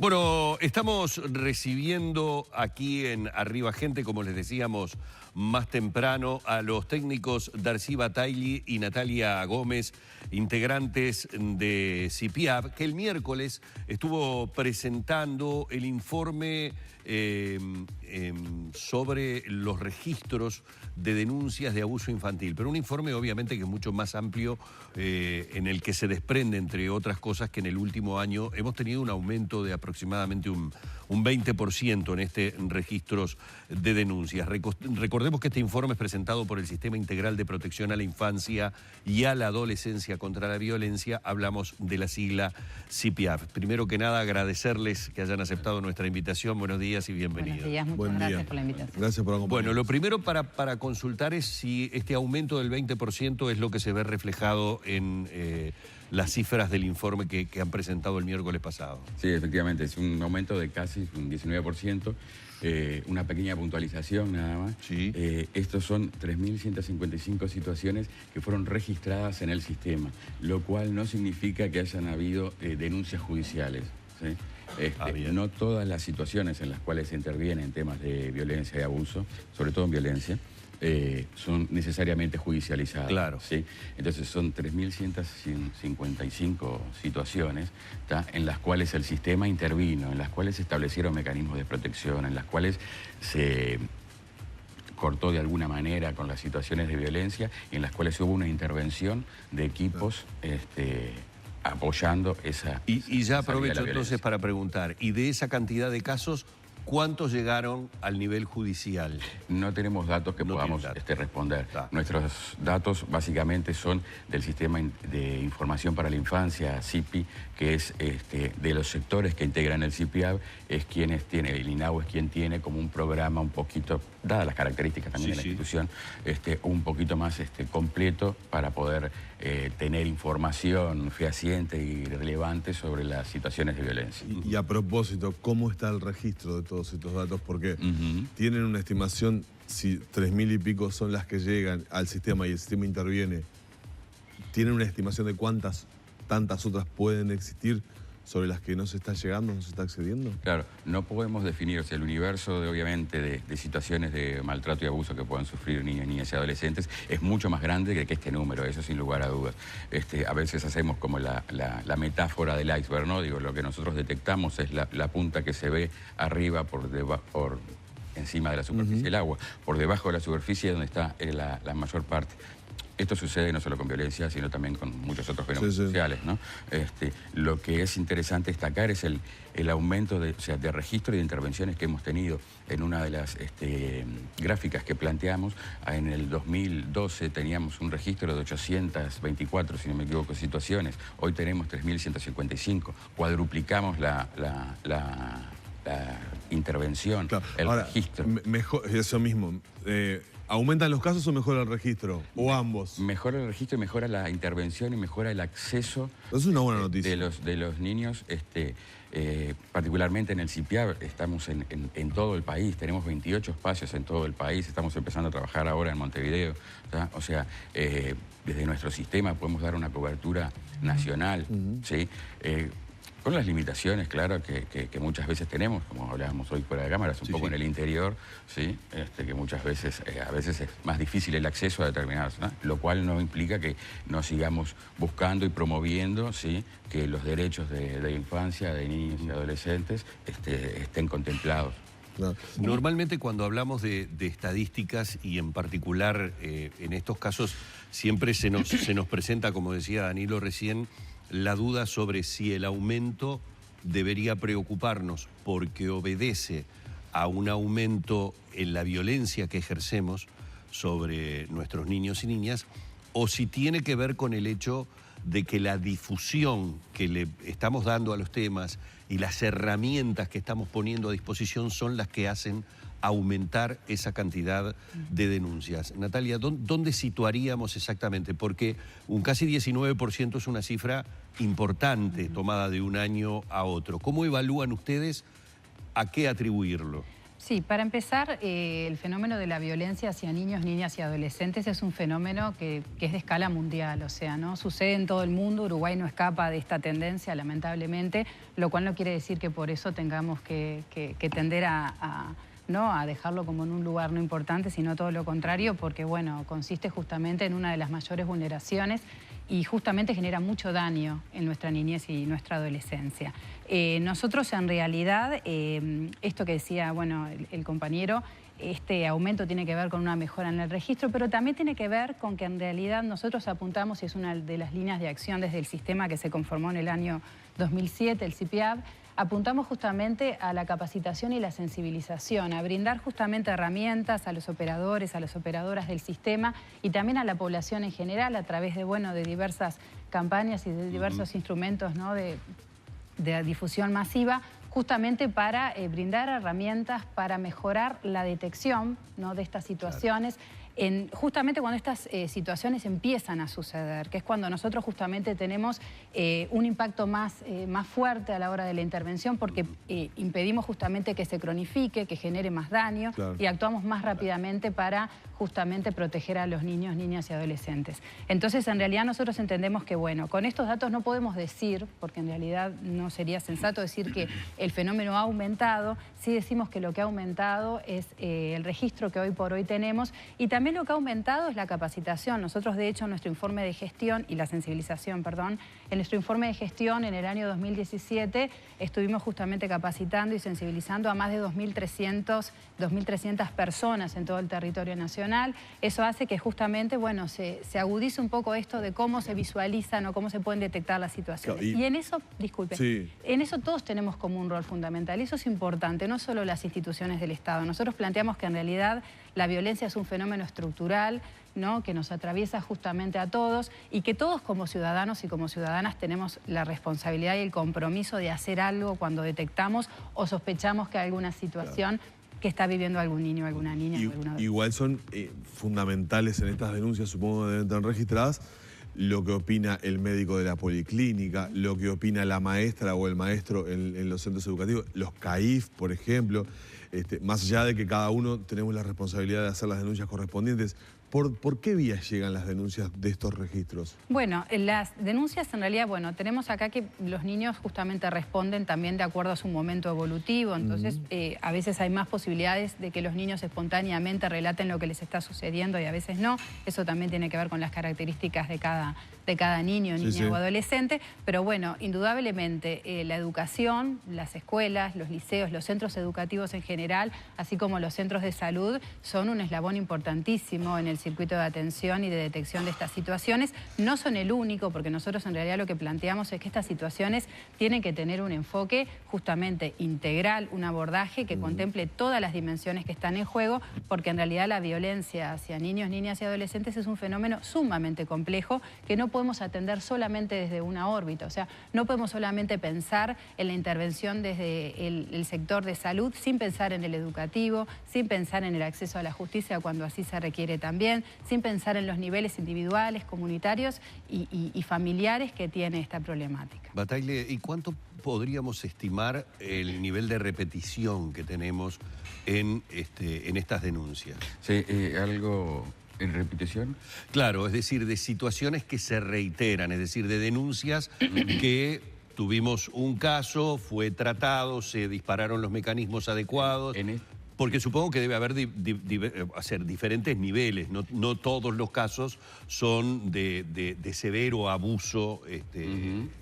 Bueno, estamos recibiendo aquí en Arriba Gente, como les decíamos más temprano, a los técnicos Darcy Bataille y Natalia Gómez, integrantes de CIPIAB, que el miércoles estuvo presentando el informe sobre los registros de denuncias de abuso infantil, pero un informe obviamente que es mucho más amplio, en el que se desprende, entre otras cosas, que en el último año hemos tenido un aumento de aproximadamente un 20% en registros de denuncias. Recordemos que este informe es presentado por el Sistema Integral de Protección a la Infancia y a la Adolescencia contra la Violencia. Hablamos de la sigla CIPIAB. Primero que nada, agradecerles que hayan aceptado nuestra invitación. Buenos días y bienvenidos. Buenos días, muchas gracias por la invitación. Gracias por acompañarnos. Bueno, lo primero para consultar es si este aumento del 20% es lo que se ve reflejado en las cifras del informe que han presentado el miércoles pasado. Sí, efectivamente, es un aumento de casi un 19%, una pequeña puntualización nada más. Sí. Estos son 3.155 situaciones que fueron registradas en el sistema, lo cual no significa que hayan habido denuncias judiciales, ¿sí? No todas las situaciones en las cuales se interviene en temas de violencia y abuso, sobre todo en violencia, son necesariamente judicializadas. Claro. ¿Sí? Entonces son 3.155 situaciones, ¿tá?, en las cuales el sistema intervino, en las cuales se establecieron mecanismos de protección, en las cuales se cortó de alguna manera con las situaciones de violencia y en las cuales hubo una intervención de equipos apoyando esa... Y ya aprovecho entonces para preguntar, ¿y de esa cantidad de casos, cuántos llegaron al nivel judicial? No tenemos datos que podamos responder. Nuestros datos básicamente son del Sistema de Información para la Infancia, CIPI, que es de los sectores que integran el CIPIAB, es quienes tiene, el INAU es quien tiene como un programa un poquito, dadas las características también de la institución, un poquito más completo para poder tener información fehaciente y relevante sobre las situaciones de violencia. Y a propósito, ¿cómo está el registro de todos estos datos? Porque tienen una estimación, si 3.000 y pico son las que llegan al sistema y el sistema interviene, ¿tienen una estimación de cuántas, tantas otras pueden existir sobre las que no se está llegando, no se está accediendo? Claro, no podemos definir, o sea, el universo obviamente de situaciones de maltrato y abuso que puedan sufrir niñas y adolescentes es mucho más grande que este número, eso sin lugar a dudas. A veces hacemos como la metáfora del iceberg, ¿no? Digo, lo que nosotros detectamos es la punta que se ve arriba por encima de la superficie del agua. Por debajo de la superficie es donde está la mayor parte. Esto sucede no solo con violencia, sino también con muchos otros fenómenos sociales, ¿no? Lo que es interesante destacar es el aumento de registro y de intervenciones que hemos tenido. En una de las gráficas que planteamos, en el 2012 teníamos un registro de 824, si no me equivoco, situaciones. Hoy tenemos 3.155. Cuadruplicamos la intervención, claro. El Ahora, registro. Mejor, eso mismo. ¿Aumentan los casos o mejora el registro? ¿O ambos? Mejora el registro y mejora la intervención y mejora el acceso. Eso es una buena noticia. De los niños, particularmente en el CIPIAB, estamos en todo el país, tenemos 28 espacios en todo el país, estamos empezando a trabajar ahora en Montevideo, ¿tá? O sea, desde nuestro sistema podemos dar una cobertura nacional, ¿sí? Con las limitaciones, claro, que muchas veces tenemos, como hablábamos hoy fuera de cámaras, un poco en el interior, ¿sí? Que muchas veces, a veces es más difícil el acceso a determinadas, ¿no? Lo cual no implica que no sigamos buscando y promoviendo, ¿sí?, que los derechos de infancia, de niños y adolescentes estén contemplados. Normalmente cuando hablamos de estadísticas y en particular en estos casos siempre se nos presenta, como decía Danilo recién, la duda sobre si el aumento debería preocuparnos porque obedece a un aumento en la violencia que ejercemos sobre nuestros niños y niñas o si tiene que ver con el hecho de que la difusión que le estamos dando a los temas y las herramientas que estamos poniendo a disposición son las que hacen aumentar esa cantidad de denuncias. Natalia, ¿dónde situaríamos exactamente? Porque un casi 19% es una cifra importante tomada de un año a otro. ¿Cómo evalúan ustedes a qué atribuirlo? Sí, para empezar, el fenómeno de la violencia hacia niños, niñas y adolescentes es un fenómeno que es de escala mundial, o sea, ¿no? Sucede en todo el mundo, Uruguay no escapa de esta tendencia, lamentablemente, lo cual no quiere decir que por eso tengamos que tender no a dejarlo como en un lugar no importante, sino todo lo contrario, porque bueno, consiste justamente en una de las mayores vulneraciones y justamente genera mucho daño en nuestra niñez y nuestra adolescencia. Nosotros en realidad, esto que decía bueno, el compañero, este aumento tiene que ver con una mejora en el registro, pero también tiene que ver con que en realidad nosotros apuntamos, y es una de las líneas de acción desde el sistema que se conformó en el año 2007, el CIPIAB, apuntamos justamente a la capacitación y la sensibilización, a brindar justamente herramientas a los operadores, a las operadoras del sistema y también a la población en general a través de, bueno, de diversas campañas y de diversos instrumentos, ¿no? de difusión masiva, justamente para brindar herramientas para mejorar la detección, ¿no? de estas situaciones. Claro. Justamente cuando estas situaciones empiezan a suceder, que es cuando nosotros justamente tenemos un impacto más fuerte a la hora de la intervención porque impedimos justamente que se cronifique, que genere más daño, claro. y actuamos más rápidamente para justamente proteger a los niños, niñas y adolescentes. Entonces, en realidad nosotros entendemos que, bueno, con estos datos no podemos decir, porque en realidad no sería sensato decir que el fenómeno ha aumentado, sí decimos que lo que ha aumentado es el registro que hoy por hoy tenemos y también lo que ha aumentado es la capacitación. Nosotros, de hecho, en nuestro informe de gestión y la sensibilización, perdón, en nuestro informe de gestión en el año 2017 estuvimos justamente capacitando y sensibilizando a más de 2.300 personas en todo el territorio nacional. Eso hace que justamente, bueno, se agudice un poco esto de cómo se visualizan o cómo se pueden detectar las situaciones. Claro, y en eso, disculpe, sí. en eso todos tenemos como un rol fundamental. Y eso es importante, no solo las instituciones del Estado. Nosotros planteamos que en realidad la violencia es un fenómeno estructural, ¿no? que nos atraviesa justamente a todos y que todos como ciudadanos y como ciudadanas tenemos la responsabilidad y el compromiso de hacer algo cuando detectamos o sospechamos que hay alguna situación claro. que está viviendo algún niño, alguna niña. Igual son fundamentales en estas denuncias, supongo que deben estar registradas, lo que opina el médico de la policlínica, lo que opina la maestra o el maestro en los centros educativos, los CAIF, por ejemplo, más allá de que cada uno tenemos la responsabilidad de hacer las denuncias correspondientes. ¿Por qué vías llegan las denuncias de estos registros? Bueno, las denuncias en realidad, bueno, tenemos acá que los niños justamente responden también de acuerdo a su momento evolutivo, entonces a veces hay más posibilidades de que los niños espontáneamente relaten lo que les está sucediendo y a veces no. Eso también tiene que ver con las características de cada niño, niña sí. o adolescente, pero bueno, indudablemente la educación, las escuelas, los liceos, los centros educativos en general, así como los centros de salud, son un eslabón importantísimo en el circuito de atención y de detección de estas situaciones. No son el único, porque nosotros en realidad lo que planteamos es que estas situaciones tienen que tener un enfoque justamente integral, un abordaje que contemple todas las dimensiones que están en juego, porque en realidad la violencia hacia niños, niñas y adolescentes es un fenómeno sumamente complejo que no podemos atender solamente desde una órbita. O sea, no podemos solamente pensar en la intervención desde el sector de salud sin pensar en el educativo, sin pensar en el acceso a la justicia cuando así se requiere también, sin pensar en los niveles individuales, comunitarios y familiares que tiene esta problemática. Bataglia, ¿y cuánto podríamos estimar el nivel de repetición que tenemos en estas denuncias? Sí, algo... ¿En repetición? Claro, es decir, de situaciones que se reiteran, es decir, de denuncias que tuvimos un caso, fue tratado, se dispararon los mecanismos adecuados. Porque supongo que debe haber diferentes niveles, no todos los casos son de severo abuso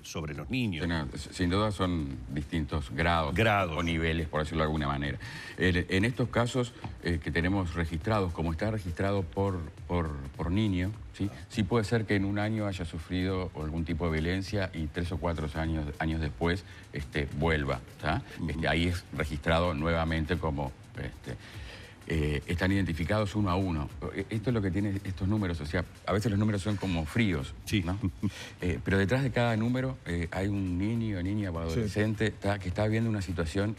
sobre los niños. Sin duda son distintos grados o niveles, por decirlo de alguna manera. En estos casos que tenemos registrados, como está registrado por niño, sí puede ser que en un año haya sufrido algún tipo de violencia y 3 o 4 años después vuelva. Ahí es registrado nuevamente como... están identificados uno a uno. Esto es lo que tiene estos números, o sea, a veces los números son como fríos, sí. ¿no? Pero detrás de cada número hay un niño, niña o adolescente que está viviendo una situación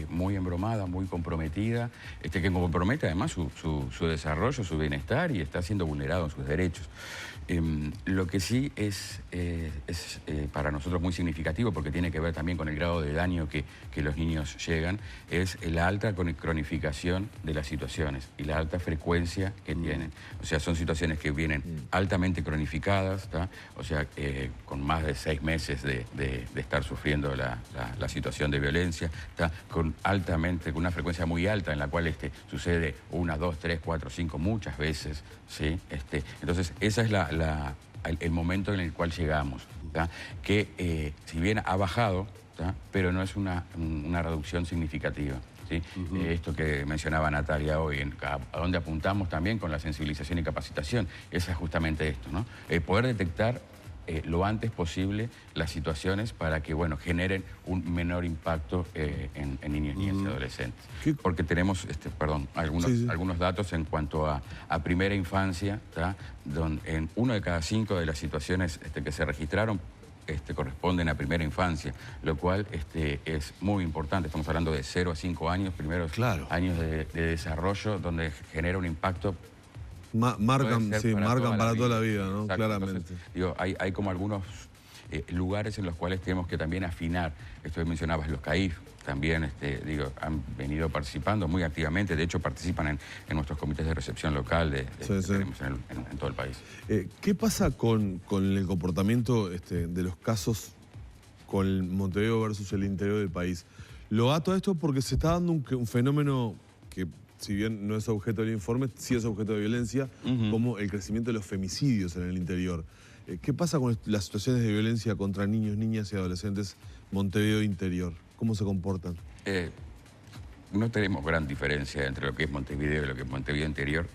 muy embromada, muy comprometida, que compromete además su desarrollo, su bienestar y está siendo vulnerado en sus derechos. Lo que sí es para nosotros muy significativo, porque tiene que ver también con el grado de daño que los niños llegan, es la alta cronificación de las situaciones y la alta frecuencia que tienen. O sea, son situaciones que vienen altamente cronificadas, ¿tá? O sea, con más de 6 meses de estar sufriendo la situación de violencia, ¿tá? Con una frecuencia muy alta en la cual sucede 1, 2, 3, 4, 5, muchas veces, ¿sí? Entonces, ese es el momento en el cual llegamos, ¿tá? Que si bien ha bajado, ¿tá? Pero no es una reducción significativa, ¿sí? Esto que mencionaba Natalia hoy, a donde apuntamos también con la sensibilización y capacitación, es justamente esto, ¿no? Poder detectar lo antes posible las situaciones para que, bueno, generen un menor impacto en niños, niñas y adolescentes. Porque tenemos, algunos datos en cuanto a primera infancia, ¿tá? Donde en 1 de cada 5 de las situaciones que se registraron corresponden a primera infancia, lo cual es muy importante. Estamos hablando de 0 a 5 años, primeros años de desarrollo, donde genera un impacto. Marcan para toda la vida, ¿no? Exacto. Claramente. Entonces, digo, hay como algunos lugares en los cuales tenemos que también afinar. Esto que mencionabas, los CAIF también han venido participando muy activamente. De hecho, participan en nuestros comités de recepción local que tenemos en todo el país. ¿Qué pasa con el comportamiento de los casos con el Montevideo versus el interior del país? Lo ato a esto porque se está dando un fenómeno que, si bien no es objeto del informe, sí es objeto de violencia, como el crecimiento de los femicidios en el interior. ¿Qué pasa con las situaciones de violencia contra niños, niñas y adolescentes Montevideo interior? ¿Cómo se comportan? No tenemos gran diferencia entre lo que es Montevideo y lo que es Montevideo interior,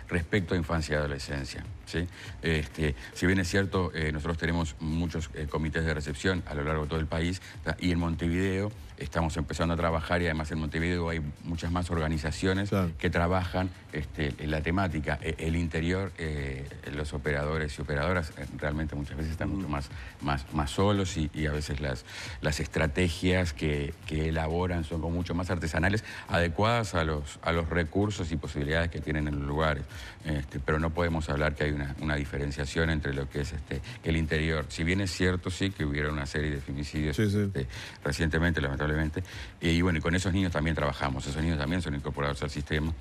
respecto a infancia y adolescencia, ¿sí? Si bien es cierto, nosotros tenemos muchos comités de recepción a lo largo de todo el país, y en Montevideo estamos empezando a trabajar, y además en Montevideo hay muchas más organizaciones que trabajan en la temática. El interior, los operadores y operadoras realmente muchas veces están mucho más solos, y a veces las estrategias que elaboran son como mucho más artesanales, adecuadas a los recursos y posibilidades que tienen en los lugares. Pero no podemos hablar que hay una diferenciación entre lo que es el interior. Si bien es cierto, sí, que hubiera una serie de femicidios recientemente, lamentablemente. Y bueno, y con esos niños también trabajamos. Esos niños también son incorporados al sistema,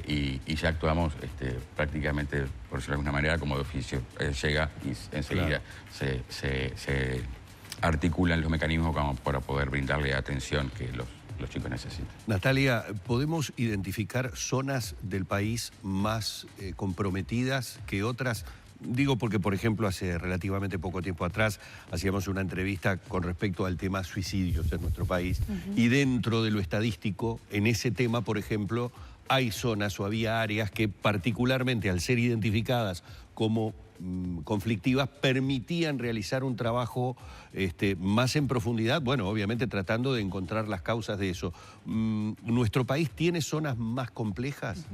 y ya actuamos prácticamente, por decirlo de alguna manera, como de oficio. Llega y enseguida se articulan los mecanismos como para poder brindarle atención que los chicos necesitan. Natalia, ¿podemos identificar zonas del país más comprometidas que otras? Digo porque, por ejemplo, hace relativamente poco tiempo atrás hacíamos una entrevista con respecto al tema suicidios en nuestro país, y dentro de lo estadístico, en ese tema, por ejemplo, hay zonas o había áreas que particularmente al ser identificadas como conflictivas permitían realizar un trabajo más en profundidad, bueno, obviamente tratando de encontrar las causas de eso. ¿Nuestro país tiene zonas más complejas?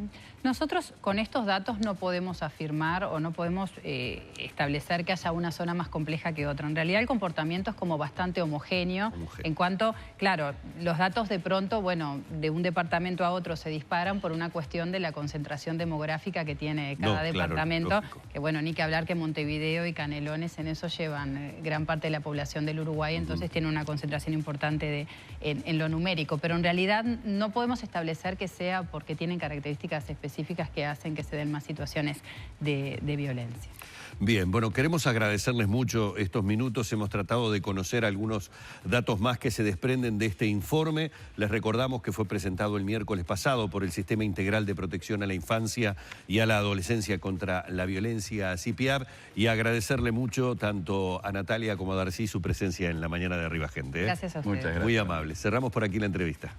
Nosotros con estos datos no podemos afirmar o no podemos establecer que haya una zona más compleja que otra. En realidad el comportamiento es como bastante homogéneo. En cuanto, claro, los datos de pronto, bueno, de un departamento a otro se disparan por una cuestión de la concentración demográfica que tiene cada departamento, que bueno, ni que hablar que Montevideo y Canelones en eso llevan gran parte de la población del Uruguay, entonces tiene una concentración importante en lo numérico, pero en realidad no podemos establecer que sea porque tienen características específicas que hacen que se den más situaciones de violencia. Bien, bueno, queremos agradecerles mucho estos minutos. Hemos tratado de conocer algunos datos más que se desprenden de este informe. Les recordamos que fue presentado el miércoles pasado por el Sistema Integral de Protección a la Infancia y a la Adolescencia contra la Violencia, CIPIAV, y agradecerle mucho tanto a Natalia como a Darcy su presencia en la mañana de Arriba Gente. Gracias a ustedes. Muchas gracias. Muy amable. Cerramos por aquí la entrevista.